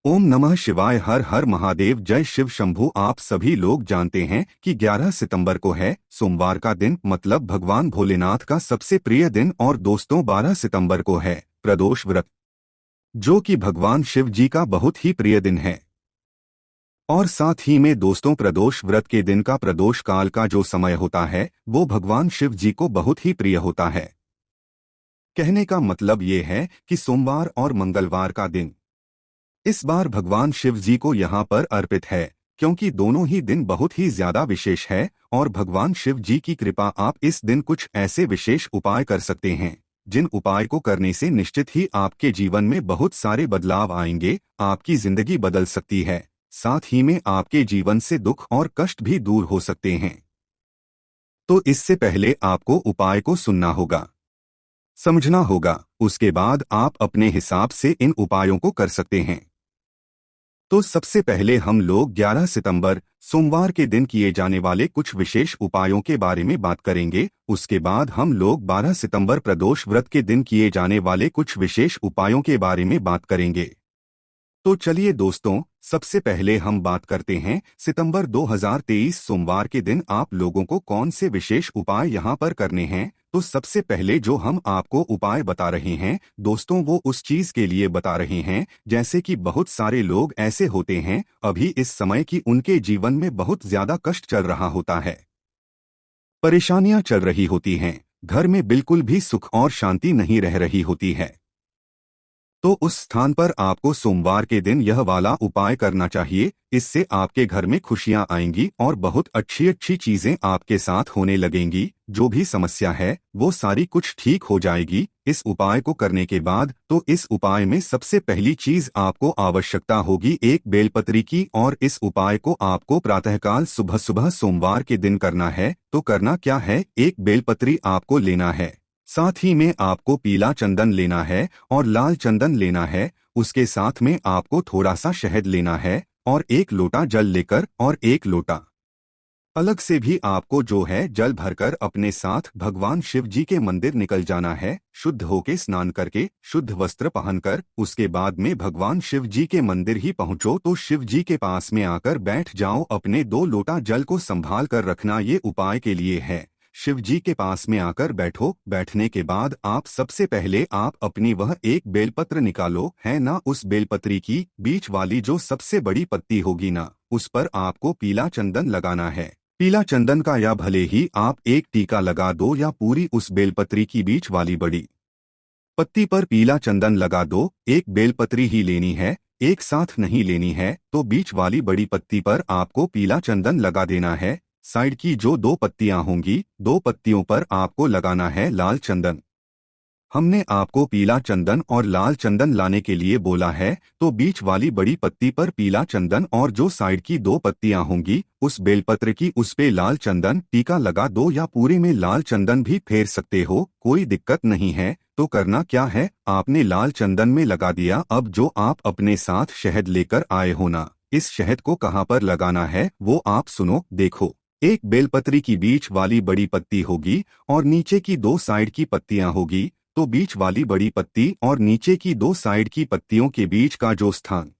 ओम नमः शिवाय। हर हर महादेव। जय शिव शंभू। आप सभी लोग जानते हैं कि 11 सितंबर को है सोमवार का दिन, मतलब भगवान भोलेनाथ का सबसे प्रिय दिन। और दोस्तों 12 सितंबर को है प्रदोष व्रत, जो कि भगवान शिव जी का बहुत ही प्रिय दिन है। और साथ ही में दोस्तों, प्रदोष व्रत के दिन का प्रदोष काल का जो समय होता है वो भगवान शिव जी को बहुत ही प्रिय होता है। कहने का मतलब ये है कि सोमवार और मंगलवार का दिन इस बार भगवान शिव जी को यहाँ पर अर्पित है, क्योंकि दोनों ही दिन बहुत ही ज्यादा विशेष है। और भगवान शिव जी की कृपा, आप इस दिन कुछ ऐसे विशेष उपाय कर सकते हैं जिन उपाय को करने से निश्चित ही आपके जीवन में बहुत सारे बदलाव आएंगे, आपकी जिंदगी बदल सकती है। साथ ही में आपके जीवन से दुख और कष्ट भी दूर हो सकते हैं। तो इससे पहले आपको उपाय को सुनना होगा, समझना होगा, उसके बाद आप अपने हिसाब से इन उपायों को कर सकते हैं। तो सबसे पहले हम लोग 11 सितंबर सोमवार के दिन किए जाने वाले कुछ विशेष उपायों के बारे में बात करेंगे। उसके बाद हम लोग 12 सितंबर प्रदोष व्रत के दिन किए जाने वाले कुछ विशेष उपायों के बारे में बात करेंगे। तो चलिए दोस्तों, सबसे पहले हम बात करते हैं सितंबर 2023 सोमवार के दिन आप लोगों को कौन से विशेष उपाय यहाँ पर करने हैं। तो सबसे पहले जो हम आपको उपाय बता रहे हैं दोस्तों, वो उस चीज के लिए बता रहे हैं, जैसे कि बहुत सारे लोग ऐसे होते हैं अभी इस समय की उनके जीवन में बहुत ज्यादा कष्ट चल रहा होता है, परेशानियां चल रही होती हैं, घर में बिल्कुल भी सुख और शांति नहीं रह रही होती है। तो उस स्थान पर आपको सोमवार के दिन यह वाला उपाय करना चाहिए। इससे आपके घर में खुशियां आएंगी और बहुत अच्छी अच्छी चीजें आपके साथ होने लगेंगी। जो भी समस्या है वो सारी कुछ ठीक हो जाएगी इस उपाय को करने के बाद। तो इस उपाय में सबसे पहली चीज आपको आवश्यकता होगी एक बेलपत्री की, और इस उपाय को आपको प्रातःकाल सुबह सुबह सोमवार के दिन करना है। तो करना क्या है, एक बेलपत्री आपको लेना है, साथ ही में आपको पीला चंदन लेना है और लाल चंदन लेना है। उसके साथ में आपको थोड़ा सा शहद लेना है और एक लोटा जल लेकर, और एक लोटा अलग से भी आपको जो है जल भरकर अपने साथ भगवान शिव जी के मंदिर निकल जाना है। शुद्ध होके स्नान करके, शुद्ध वस्त्र पहनकर, उसके बाद में भगवान शिव जी के मंदिर ही पहुंचो। तो शिव जी के पास में आकर बैठ जाओ, अपने 2 लोटा जल को संभाल कर रखना, ये उपाय के लिए है। शिव जी के पास में आकर बैठो। बैठने के बाद आप सबसे पहले आप अपनी वह एक बेलपत्र निकालो, है ना, उस बेलपत्री की बीच वाली जो सबसे बड़ी पत्ती होगी ना, उस पर आपको पीला चंदन लगाना है। पीला चंदन का या भले ही आप एक टीका लगा दो या पूरी उस बेलपत्री की बीच वाली बड़ी पत्ती पर पीला चंदन लगा दो। एक बेलपत्री ही लेनी है, एक साथ नहीं लेनी है। तो बीच वाली बड़ी पत्ती पर आपको पीला चंदन लगा देना है। साइड की जो 2 पत्तियां होंगी, 2 पत्तियों पर आपको लगाना है लाल चंदन। हमने आपको पीला चंदन और लाल चंदन लाने के लिए बोला है, तो बीच वाली बड़ी पत्ती पर पीला चंदन और जो साइड की 2 पत्तियां होंगी उस बेलपत्र की, उस पे लाल चंदन टीका लगा दो, या पूरे में लाल चंदन भी फेर सकते हो, कोई दिक्कत नहीं है। तो करना क्या है, आपने लाल चंदन में लगा दिया। अब जो आप अपने साथ शहद लेकर आए हो ना, इस शहद को कहाँ पर लगाना है वो आप सुनो। देखो, एक बेलपत्री की बीच वाली बड़ी पत्ती होगी और नीचे की 2 साइड की पत्तियां होगी। तो बीच वाली बड़ी पत्ती और नीचे की 2 साइड की पत्तियों के बीच का जो स्थान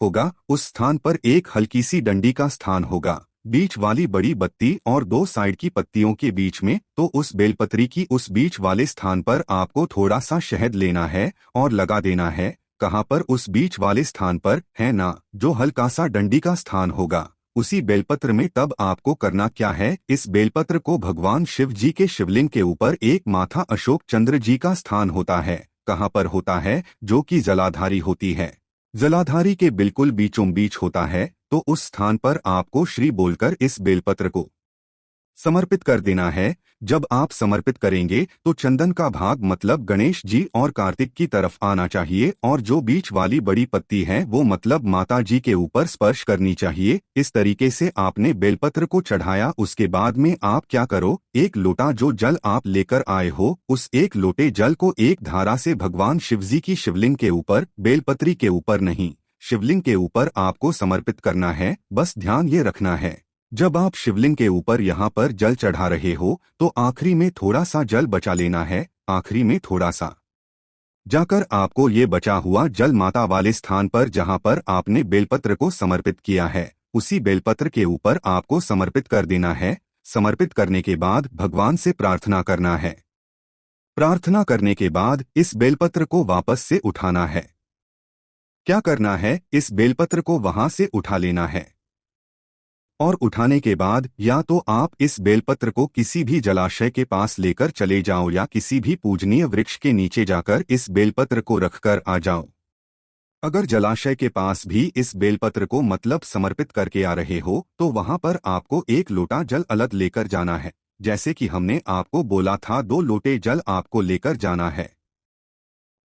होगा, उस स्थान पर एक हल्की सी डंडी का स्थान होगा, बीच वाली बड़ी बत्ती और 2 साइड की पत्तियों के बीच में। तो उस बेलपत्री की उस बीच वाले स्थान पर आपको थोड़ा सा शहद लेना है और लगा देना है। कहाँ पर, उस बीच वाले स्थान पर, है ना, जो हल्का सा डंडी का स्थान होगा उसी बेलपत्र में। तब आपको करना क्या है, इस बेलपत्र को भगवान शिव जी के शिवलिंग के ऊपर, एक माथा अशोक चंद्र जी का स्थान होता है, कहाँ पर होता है, जो कि जलाधारी होती है, जलाधारी के बिल्कुल बीचों बीच होता है। तो उस स्थान पर आपको श्री बोलकर इस बेलपत्र को समर्पित कर देना है। जब आप समर्पित करेंगे तो चंदन का भाग मतलब गणेश जी और कार्तिक की तरफ आना चाहिए, और जो बीच वाली बड़ी पत्ती है वो मतलब माता जी के ऊपर स्पर्श करनी चाहिए। इस तरीके से आपने बेलपत्र को चढ़ाया। उसके बाद में आप क्या करो, एक लोटा जो जल आप लेकर आए हो, उस एक लोटे जल को एक धारा से भगवान शिवजी की शिवलिंग के ऊपर, बेलपत्री के ऊपर नहीं, शिवलिंग के ऊपर आपको समर्पित करना है। बस ध्यान ये रखना है, जब आप शिवलिंग के ऊपर यहाँ पर जल चढ़ा रहे हो तो आखिरी में थोड़ा सा जल बचा लेना है, आखिरी में थोड़ा सा जाकर आपको ये बचा हुआ जल माता वाले स्थान पर जहां पर आपने बेलपत्र को समर्पित किया है, उसी बेलपत्र के ऊपर आपको समर्पित कर देना है। समर्पित करने के बाद भगवान से प्रार्थना करना है। प्रार्थना करने के बाद इस बेलपत्र को वापस से उठाना है। क्या करना है, इस बेलपत्र को वहां से उठा लेना है और उठाने के बाद या तो आप इस बेलपत्र को किसी भी जलाशय के पास लेकर चले जाओ या किसी भी पूजनीय वृक्ष के नीचे जाकर इस बेलपत्र को रखकर आ जाओ। अगर जलाशय के पास भी इस बेलपत्र को मतलब समर्पित करके आ रहे हो तो वहां पर आपको एक लोटा जल अलग लेकर जाना है। जैसे कि हमने आपको बोला था 2 लोटे जल आपको लेकर जाना है।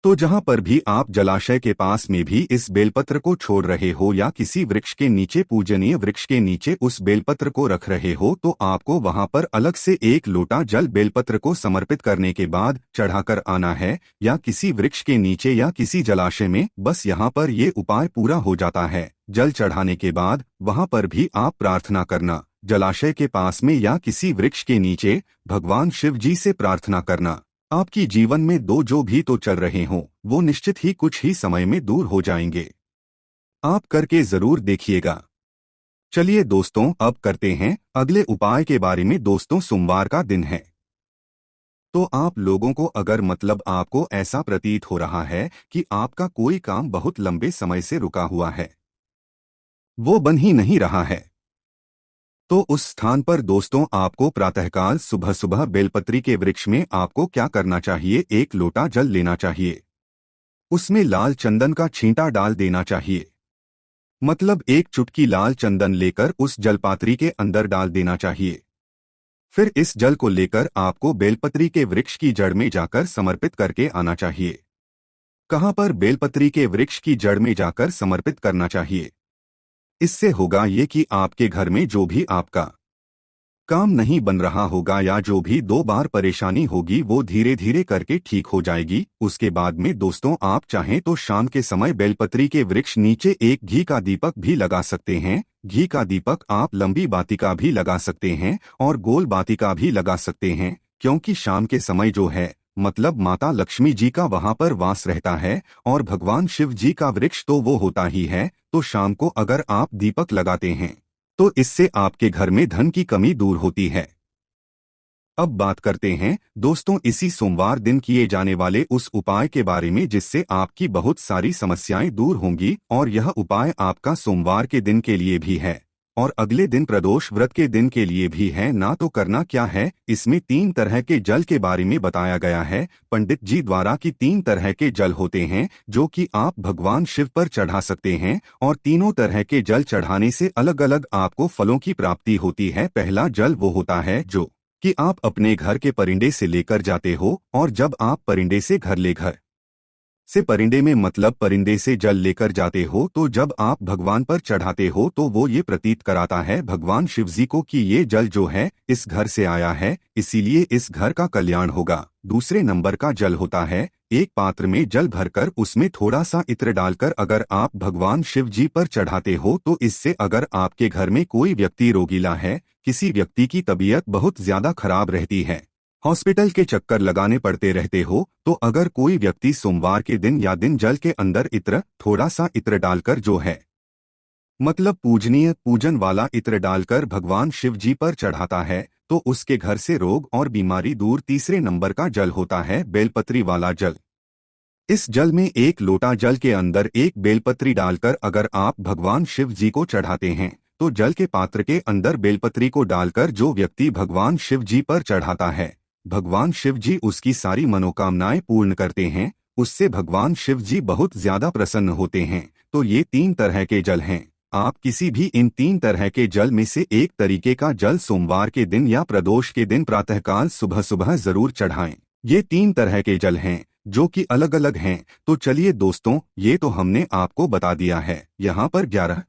तो जहां पर भी आप जलाशय के पास में भी इस बेलपत्र को छोड़ रहे हो या किसी वृक्ष के नीचे पूजनीय वृक्ष के नीचे उस बेलपत्र को रख रहे हो तो आपको वहां पर अलग से एक लोटा जल बेलपत्र को समर्पित करने के बाद चढ़ाकर आना है या किसी वृक्ष के नीचे या किसी जलाशय में। बस यहाँ पर ये उपाय पूरा हो जाता है। जल चढ़ाने के बाद वहां पर भी आप प्रार्थना करना, जलाशय के पास में या किसी वृक्ष के नीचे भगवान शिव जी से प्रार्थना करना। आपकी जीवन में दो जो भी तो चल रहे हों वो निश्चित ही कुछ ही समय में दूर हो जाएंगे। आप करके जरूर देखिएगा। चलिए दोस्तों, अब करते हैं अगले उपाय के बारे में। दोस्तों, सोमवार का दिन है तो आप लोगों को अगर मतलब आपको ऐसा प्रतीत हो रहा है कि आपका कोई काम बहुत लंबे समय से रुका हुआ है, वो बन ही नहीं रहा है, तो उस स्थान पर दोस्तों आपको प्रातःकाल सुबह सुबह बेलपत्री के वृक्ष में आपको क्या करना चाहिए, एक लोटा जल लेना चाहिए, उसमें लाल चंदन का छींटा डाल देना चाहिए। मतलब एक चुटकी लाल चंदन लेकर उस जलपात्री के अंदर डाल देना चाहिए। फिर इस जल को लेकर आपको बेलपत्री के वृक्ष की जड़ में जाकर समर्पित करके आना चाहिए। कहां पर? बेलपत्री के वृक्ष की जड़ में जाकर समर्पित करना चाहिए। इससे होगा ये कि आपके घर में जो भी आपका काम नहीं बन रहा होगा या जो भी 2 बार परेशानी होगी वो धीरे धीरे करके ठीक हो जाएगी। उसके बाद में दोस्तों आप चाहें तो शाम के समय बेलपत्री के वृक्ष नीचे एक घी का दीपक भी लगा सकते हैं। घी का दीपक आप लंबी बातिका भी लगा सकते हैं और गोल बातिका भी लगा सकते हैं, क्योंकि शाम के समय जो है मतलब माता लक्ष्मी जी का वहां पर वास रहता है और भगवान शिव जी का वृक्ष तो वो होता ही है। तो शाम को अगर आप दीपक लगाते हैं तो इससे आपके घर में धन की कमी दूर होती है। अब बात करते हैं दोस्तों इसी सोमवार दिन किए जाने वाले उस उपाय के बारे में जिससे आपकी बहुत सारी समस्याएं दूर होंगी। और यह उपाय आपका सोमवार के दिन के लिए भी है और अगले दिन प्रदोष व्रत के दिन के लिए भी है ना। तो करना क्या है, इसमें 3 तरह के जल के बारे में बताया गया है पंडित जी द्वारा कि 3 तरह के जल होते हैं जो कि आप भगवान शिव पर चढ़ा सकते हैं और तीनों तरह के जल चढ़ाने से अलग अलग आपको फलों की प्राप्ति होती है। पहला जल वो होता है जो कि आप अपने घर के परिंदे से लेकर जाते हो और जब आप परिंदे से घर से परिंदे में मतलब परिंदे से जल लेकर जाते हो तो जब आप भगवान पर चढ़ाते हो तो वो ये प्रतीत कराता है भगवान शिव जी को कि ये जल जो है इस घर से आया है, इसीलिए इस घर का कल्याण होगा। दूसरे नंबर का जल होता है एक पात्र में जल भरकर उसमें थोड़ा सा इत्र डालकर अगर आप भगवान शिव जी पर चढ़ाते हो तो इससे अगर आपके घर में कोई व्यक्ति रोगीला है, किसी व्यक्ति की तबीयत बहुत ज्यादा खराब रहती है, हॉस्पिटल के चक्कर लगाने पड़ते रहते हो, तो अगर कोई व्यक्ति सोमवार के दिन या दिन जल के अंदर इत्र थोड़ा सा इत्र डालकर जो है मतलब पूजनीय पूजन वाला इत्र डालकर भगवान शिव जी पर चढ़ाता है तो उसके घर से रोग और बीमारी दूर। तीसरे नंबर का जल होता है बेलपत्री वाला जल। इस जल में एक लोटा जल के अंदर एक बेलपत्री डालकर अगर आप भगवान शिव जी को चढ़ाते हैं तो जल के पात्र के अंदर बेलपत्री को डालकर जो व्यक्ति भगवान शिव जी पर चढ़ाता है भगवान शिव जी उसकी सारी मनोकामनाएं पूर्ण करते हैं। उससे भगवान शिव जी बहुत ज्यादा प्रसन्न होते हैं। तो ये 3 तरह के जल हैं। आप किसी भी इन 3 तरह के जल में से एक तरीके का जल सोमवार के दिन या प्रदोष के दिन प्रातःकाल सुबह सुबह जरूर चढ़ाएं। ये 3 तरह के जल हैं जो कि अलग अलग हैं। तो चलिए दोस्तों, ये तो हमने आपको बता दिया है। यहाँ पर 11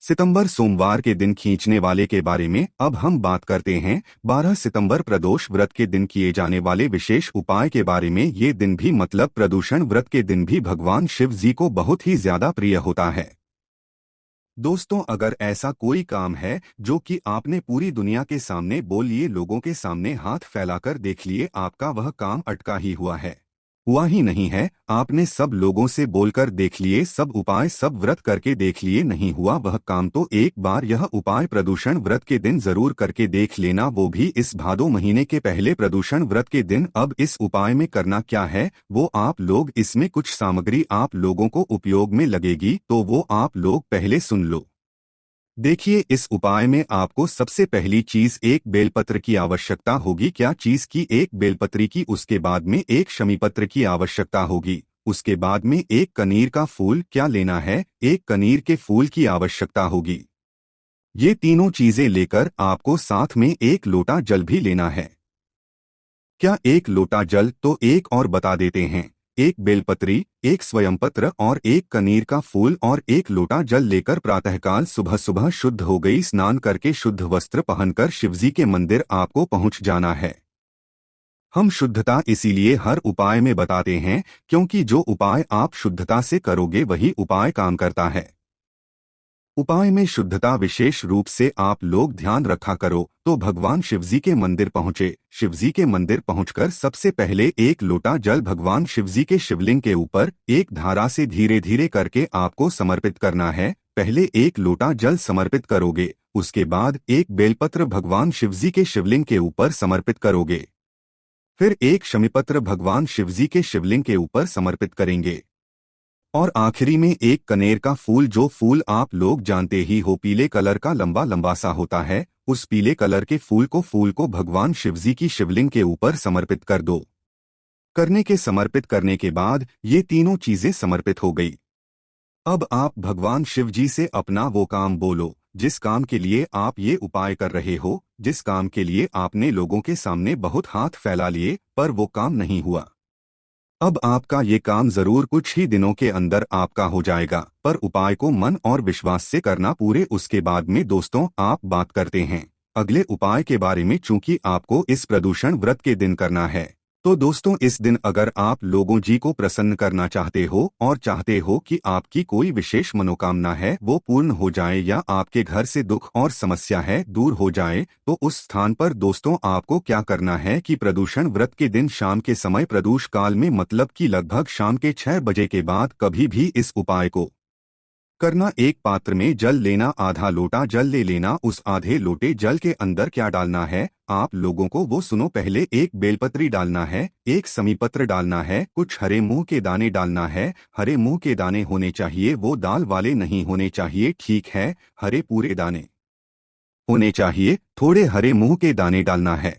सितंबर सोमवार के दिन खींचने वाले के बारे में अब हम बात करते हैं 12 सितंबर प्रदोष व्रत के दिन किए जाने वाले विशेष उपाय के बारे में। ये दिन भी मतलब प्रदूषण व्रत के दिन भी भगवान शिव जी को बहुत ही ज्यादा प्रिय होता है। दोस्तों, अगर ऐसा कोई काम है जो कि आपने पूरी दुनिया के सामने बोलिए, लोगों के सामने हाथ फैलाकर देख लिए, आपका वह काम अटका ही हुआ है, हुआ ही नहीं है। आपने सब लोगों से बोलकर देख लिए, सब उपाय, सब व्रत करके देख लिए, नहीं हुआ वह काम, तो एक बार यह उपाय प्रदूषण व्रत के दिन जरूर करके देख लेना, वो भी इस भादो महीने के पहले प्रदूषण व्रत के दिन। अब इस उपाय में करना क्या है वो आप लोग, इसमें कुछ सामग्री आप लोगों को उपयोग में लगेगी, तो वो आप लोग पहले सुन लो। देखिए, इस उपाय में आपको सबसे पहली चीज एक बेलपत्र की आवश्यकता होगी। क्या चीज की? एक बेलपत्री की। उसके बाद में एक शमीपत्र की आवश्यकता होगी। उसके बाद में एक कनीर का फूल। क्या लेना है? एक कनीर के फूल की आवश्यकता होगी। ये तीनों चीजें लेकर आपको साथ में एक लोटा जल भी लेना है। क्या एक लोटा जल? तो एक और बता देते हैं। एक बेलपत्री, एक स्वयंपत्र और एक कनीर का फूल और एक लोटा जल लेकर प्रातःकाल सुबह सुबह शुद्ध हो गई स्नान करके शुद्ध वस्त्र पहनकर शिवजी के मंदिर आपको पहुंच जाना है। हम शुद्धता इसीलिए हर उपाय में बताते हैं क्योंकि जो उपाय आप शुद्धता से करोगे वही उपाय काम करता है। उपाय में शुद्धता विशेष रूप से आप लोग ध्यान रखा करो। तो भगवान शिवजी के मंदिर पहुँचे। शिवजी के मंदिर पहुंचकर सबसे पहले एक लोटा जल भगवान शिवजी के शिवलिंग के ऊपर एक धारा से धीरे धीरे करके आपको समर्पित करना है। पहले एक लोटा जल समर्पित करोगे, उसके बाद एक बेलपत्र भगवान शिवजी के शिवलिंग के ऊपर समर्पित करोगे, फिर एक शमीपत्र भगवान शिवजी के शिवलिंग के ऊपर समर्पित करेंगे और आखिरी में एक कनेर का फूल। जो फूल आप लोग जानते ही हो, पीले कलर का लंबा लंबा सा होता है, उस पीले कलर के फूल को भगवान शिवजी की शिवलिंग के ऊपर समर्पित कर दो। समर्पित करने के बाद ये तीनों चीजें समर्पित हो गई। अब आप भगवान शिवजी से अपना वो काम बोलो जिस काम के लिए आप ये उपाय कर रहे हो, जिस काम के लिए आपने लोगों के सामने बहुत हाथ फैला लिए पर वो काम नहीं हुआ। अब आपका ये काम जरूर कुछ ही दिनों के अंदर आपका हो जाएगा, पर उपाय को मन और विश्वास से करना पूरे। उसके बाद में दोस्तों आप बात करते हैं अगले उपाय के बारे में। चूंकि आपको इस प्रदूषण व्रत के दिन करना है, तो दोस्तों इस दिन अगर आप लोगों जी को प्रसन्न करना चाहते हो और चाहते हो कि आपकी कोई विशेष मनोकामना है वो पूर्ण हो जाए या आपके घर से दुख और समस्या है दूर हो जाए, तो उस स्थान पर दोस्तों आपको क्या करना है कि प्रदूषण व्रत के दिन शाम के समय प्रदूष काल में, मतलब कि लगभग शाम के 6 बजे के बाद कभी भी इस उपाय को करना। एक पात्र में जल लेना, आधा लोटा जल ले लेना। उस आधे लोटे जल के अंदर क्या डालना है आप लोगों को वो सुनो। पहले एक बेलपत्री डालना है, एक समीपत्र डालना है, कुछ हरे मूंग के दाने डालना है। हरे मूंग के दाने होने चाहिए, वो दाल वाले नहीं होने चाहिए, ठीक है? हरे पूरे दाने होने चाहिए। थोड़े हरे मूंग के दाने डालना है।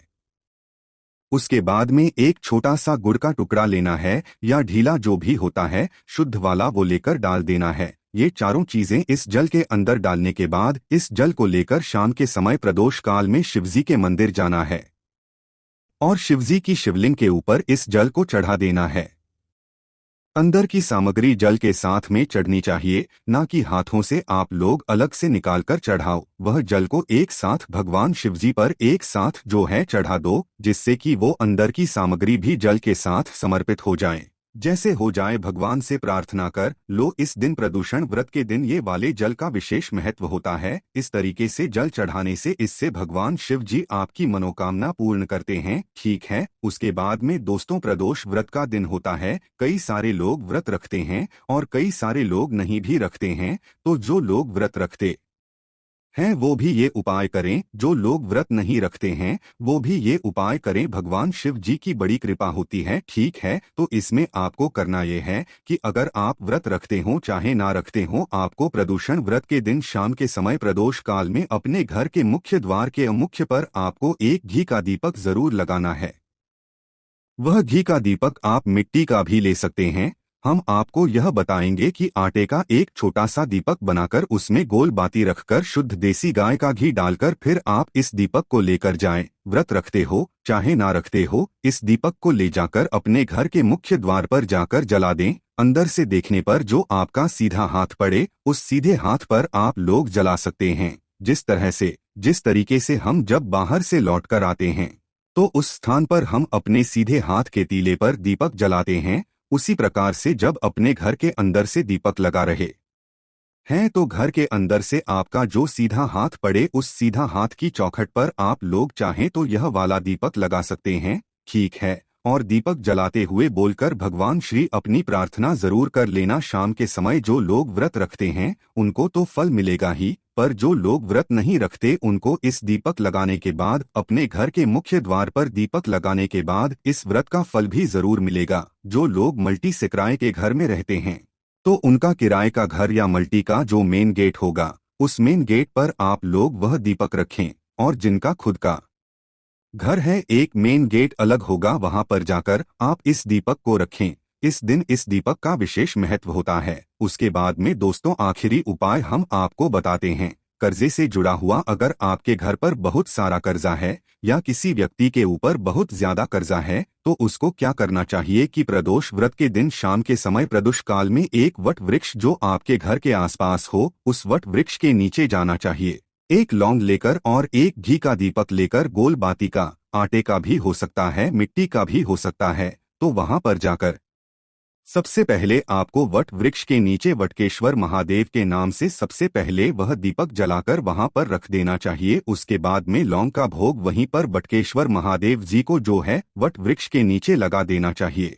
उसके बाद में एक छोटा सा गुड़ का टुकड़ा लेना है या ढीला जो भी होता है शुद्ध वाला, वो लेकर डाल देना है। ये चारों चीजें इस जल के अंदर डालने के बाद इस जल को लेकर शाम के समय प्रदोष काल में शिवजी के मंदिर जाना है और शिवजी की शिवलिंग के ऊपर इस जल को चढ़ा देना है। अंदर की सामग्री जल के साथ में चढ़नी चाहिए, ना कि हाथों से आप लोग अलग से निकालकर चढ़ाओ। वह जल को एक साथ भगवान शिवजी पर एक साथ जो है चढ़ा दो, जिससे कि वो अंदर की सामग्री भी जल के साथ समर्पित हो जाए। जैसे हो जाए भगवान से प्रार्थना कर लो। इस दिन प्रदूषण व्रत के दिन ये वाले जल का विशेष महत्व होता है। इस तरीके से जल चढ़ाने से इससे भगवान शिव जी आपकी मनोकामना पूर्ण करते हैं, ठीक है? उसके बाद में दोस्तों प्रदोष व्रत का दिन होता है। कई सारे लोग व्रत रखते हैं और कई सारे लोग नहीं भी रखते हैं, तो जो लोग व्रत रखते हैं वो भी ये उपाय करें, जो लोग व्रत नहीं रखते हैं वो भी ये उपाय करें। भगवान शिव जी की बड़ी कृपा होती है, ठीक है? तो इसमें आपको करना ये है कि अगर आप व्रत रखते हो चाहे ना रखते हो, आपको प्रदूषण व्रत के दिन शाम के समय प्रदोष काल में अपने घर के मुख्य द्वार के मुख्य पर आपको एक घी का दीपक जरूर लगाना है। वह घी का दीपक आप मिट्टी का भी ले सकते हैं। हम आपको यह बताएंगे कि आटे का एक छोटा सा दीपक बनाकर उसमें गोल बाती रखकर शुद्ध देसी गाय का घी डालकर फिर आप इस दीपक को लेकर जाएं। व्रत रखते हो चाहे ना रखते हो, इस दीपक को ले जाकर अपने घर के मुख्य द्वार पर जाकर जला दें। अंदर से देखने पर जो आपका सीधा हाथ पड़े उस सीधे हाथ पर आप लोग जला सकते हैं। जिस तरीके से हम जब बाहर से लौट कर आते हैं तो उस स्थान पर हम अपने सीधे हाथ के तीले पर दीपक जलाते हैं, उसी प्रकार से जब अपने घर के अंदर से दीपक लगा रहे हैं तो घर के अंदर से आपका जो सीधा हाथ पड़े उस सीधा हाथ की चौखट पर आप लोग चाहें तो यह वाला दीपक लगा सकते हैं, ठीक है? और दीपक जलाते हुए बोलकर भगवान श्री अपनी प्रार्थना जरूर कर लेना। शाम के समय जो लोग व्रत रखते हैं उनको तो फल मिलेगा ही, पर जो लोग व्रत नहीं रखते उनको इस दीपक लगाने के बाद, अपने घर के मुख्य द्वार पर दीपक लगाने के बाद इस व्रत का फल भी जरूर मिलेगा। जो लोग मल्टी से किराए के घर में रहते हैं तो उनका किराए का घर या मल्टी का जो मेन गेट होगा उस मेन गेट पर आप लोग वह दीपक रखें, और जिनका खुद का घर है एक मेन गेट अलग होगा, वहां पर जाकर आप इस दीपक को रखें। इस दिन इस दीपक का विशेष महत्व होता है। उसके बाद में दोस्तों आखिरी उपाय हम आपको बताते हैं। कर्जे से जुड़ा हुआ, अगर आपके घर पर बहुत सारा कर्जा है या किसी व्यक्ति के ऊपर बहुत ज्यादा कर्जा है तो उसको क्या करना चाहिए कि प्रदोष व्रत के दिन शाम के समय प्रदोष काल में एक वट वृक्ष जो आपके घर के आसपास हो उस वट वृक्ष के नीचे जाना चाहिए। एक लौंग लेकर और एक घी का दीपक लेकर, गोल बाती का, आटे का भी हो सकता है, मिट्टी का भी हो सकता है, तो वहां पर जाकर सबसे पहले आपको वट वृक्ष के नीचे वटकेश्वर महादेव के नाम से सबसे पहले वह दीपक जलाकर वहां पर रख देना चाहिए। उसके बाद में लौंग का भोग वहीं पर वटकेश्वर महादेव जी को जो है वट वृक्ष के नीचे लगा देना चाहिए।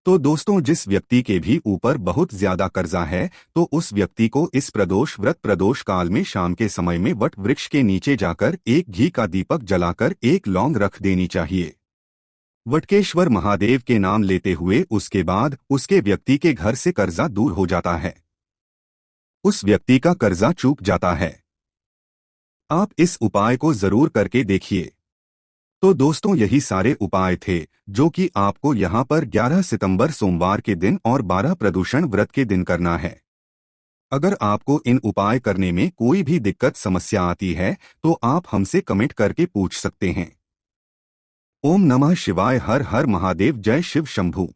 तो दोस्तों जिस व्यक्ति के भी ऊपर बहुत ज्यादा कर्जा है तो उस व्यक्ति को इस प्रदोष व्रत प्रदोष काल में शाम के समय में वट वृक्ष के नीचे जाकर एक घी का दीपक जलाकर एक लौंग रख देनी चाहिए, वटकेश्वर महादेव के नाम लेते हुए। उसके बाद उसके व्यक्ति के घर से कर्जा दूर हो जाता है, उस व्यक्ति का कर्जा चूक जाता है। आप इस उपाय को जरूर करके देखिए। तो दोस्तों यही सारे उपाय थे जो कि आपको यहाँ पर 11 सितंबर सोमवार के दिन और 12 प्रदूषण व्रत के दिन करना है। अगर आपको इन उपाय करने में कोई भी दिक्कत समस्या आती है तो आप हमसे कमेंट करके पूछ सकते हैं। ओम नमः शिवाय। हर हर महादेव। जय शिव शंभू।